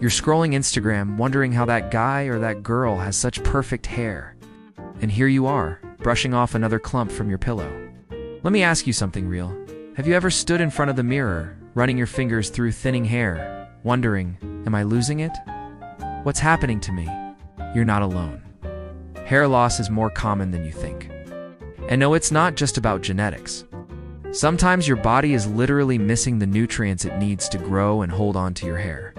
You're scrolling Instagram, wondering how that guy or that girl has such perfect hair. And here you are, brushing off another clump from your pillow. Let me ask you something real. Have you ever stood in front of the mirror, running your fingers through thinning hair, wondering, am I losing it? What's happening to me? You're not alone. Hair loss is more common than you think. And no, it's not just about genetics. Sometimes your body is literally missing the nutrients it needs to grow and hold on to your hair.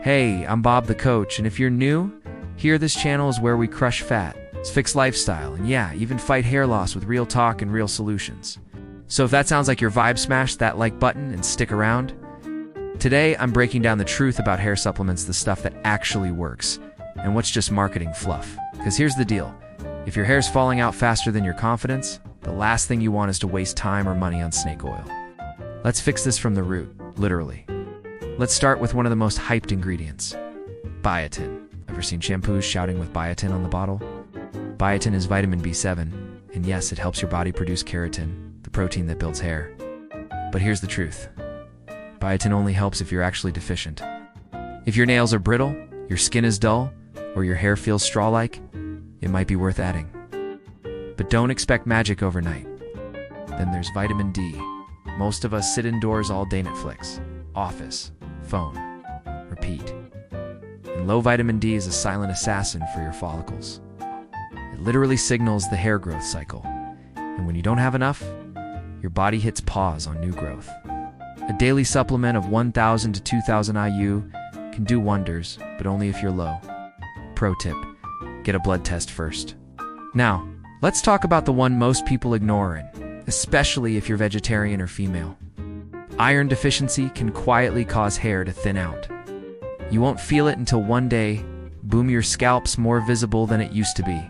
Hey, I'm Bob the Coach, and if you're new, here this channel is where we crush fat, fix lifestyle, and yeah, even fight hair loss with real talk and real solutions. So if that sounds like your vibe, smash that like button and stick around. Today, I'm breaking down the truth about hair supplements, the stuff that actually works, and what's just marketing fluff. Because here's the deal. If your hair's falling out faster than your confidence, the last thing you want is to waste time or money on snake oil. Let's fix this from the root, literally. Let's start with one of the most hyped ingredients, biotin. Ever seen shampoos shouting with biotin on the bottle? Biotin is vitamin B7, and yes, it helps your body produce keratin, the protein that builds hair. But here's the truth. Biotin only helps if you're actually deficient. If your nails are brittle, your skin is dull, or your hair feels straw-like, it might be worth adding. But don't expect magic overnight. Then there's vitamin D. Most of us sit indoors all day, Netflix, office, phone, repeat. And low vitamin D is a silent assassin for your follicles. It literally signals the hair growth cycle. And when you don't have enough, your body hits pause on new growth. A daily supplement of 1,000 to 2,000 IU can do wonders, but only if you're low. Pro tip, get a blood test first. Now, let's talk about the one most people ignore, especially if you're vegetarian or female. Iron deficiency can quietly cause hair to thin out. You won't feel it until one day, boom, your scalp's more visible than it used to be.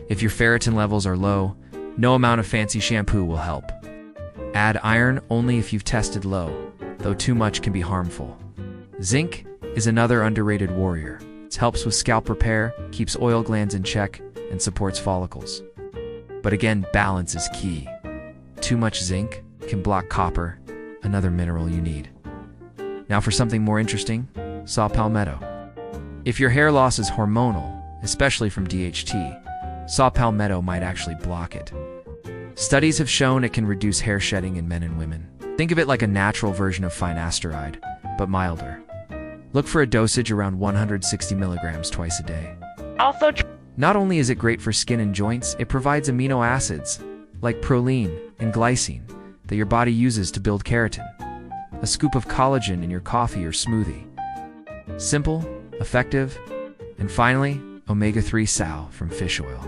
If your ferritin levels are low, no amount of fancy shampoo will help. Add iron only if you've tested low, though too much can be harmful. Zinc is another underrated warrior. It helps with scalp repair, keeps oil glands in check, and supports follicles. But again, balance is key. Too much zinc can block copper, another mineral you need. Now for something more interesting, Saw Palmetto. If your hair loss is hormonal, especially from DHT, Saw Palmetto might actually block it. Studies have shown it can reduce hair shedding in men and women. Think of it like a natural version of finasteride, but milder. Look for a dosage around 160 milligrams twice a day. Not only is it great for skin and joints, it provides amino acids, like proline and glycine, that your body uses to build keratin. A scoop of collagen in your coffee or smoothie. Simple, effective, and finally, omega-3 SAO from fish oil.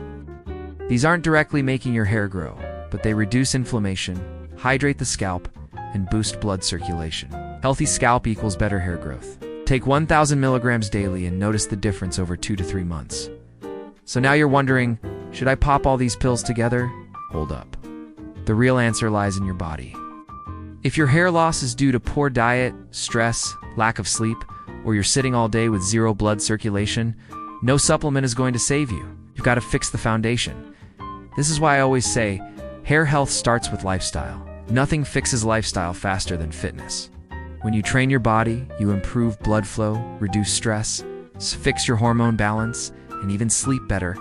These aren't directly making your hair grow, but they reduce inflammation, hydrate the scalp, and boost blood circulation. Healthy scalp equals better hair growth. Take 1,000 milligrams daily and notice the difference over 2 to 3 months. So now you're wondering, should I pop all these pills together? Hold up. The real answer lies in your body. If your hair loss is due to poor diet, stress, lack of sleep, or you're sitting all day with zero blood circulation, no supplement is going to save you. You've got to fix the foundation. This is why I always say, hair health starts with lifestyle. Nothing fixes lifestyle faster than fitness. When you train your body, you improve blood flow, reduce stress, fix your hormone balance, and even sleep better,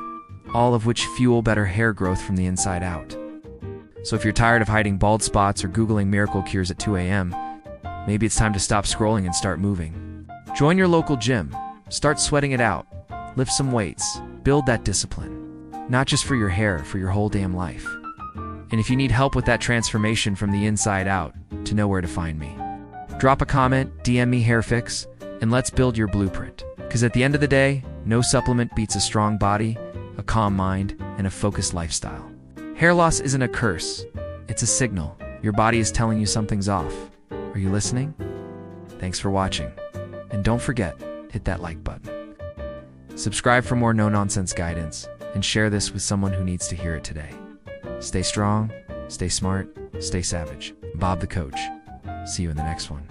all of which fuel better hair growth from the inside out. So if you're tired of hiding bald spots or Googling miracle cures at 2 a.m., maybe it's time to stop scrolling and start moving. Join your local gym, start sweating it out, lift some weights, build that discipline. Not just for your hair, for your whole damn life. And if you need help with that transformation from the inside out, to know where to find me. Drop a comment, DM me HairFix, and let's build your blueprint. Because at the end of the day, no supplement beats a strong body, a calm mind, and a focused lifestyle. Hair loss isn't a curse, it's a signal. Your body is telling you something's off. Are you listening? Thanks for watching. And don't forget, hit that like button. Subscribe for more no-nonsense guidance, and share this with someone who needs to hear it today. Stay strong, stay smart, stay savage. Bob the Coach. See you in the next one.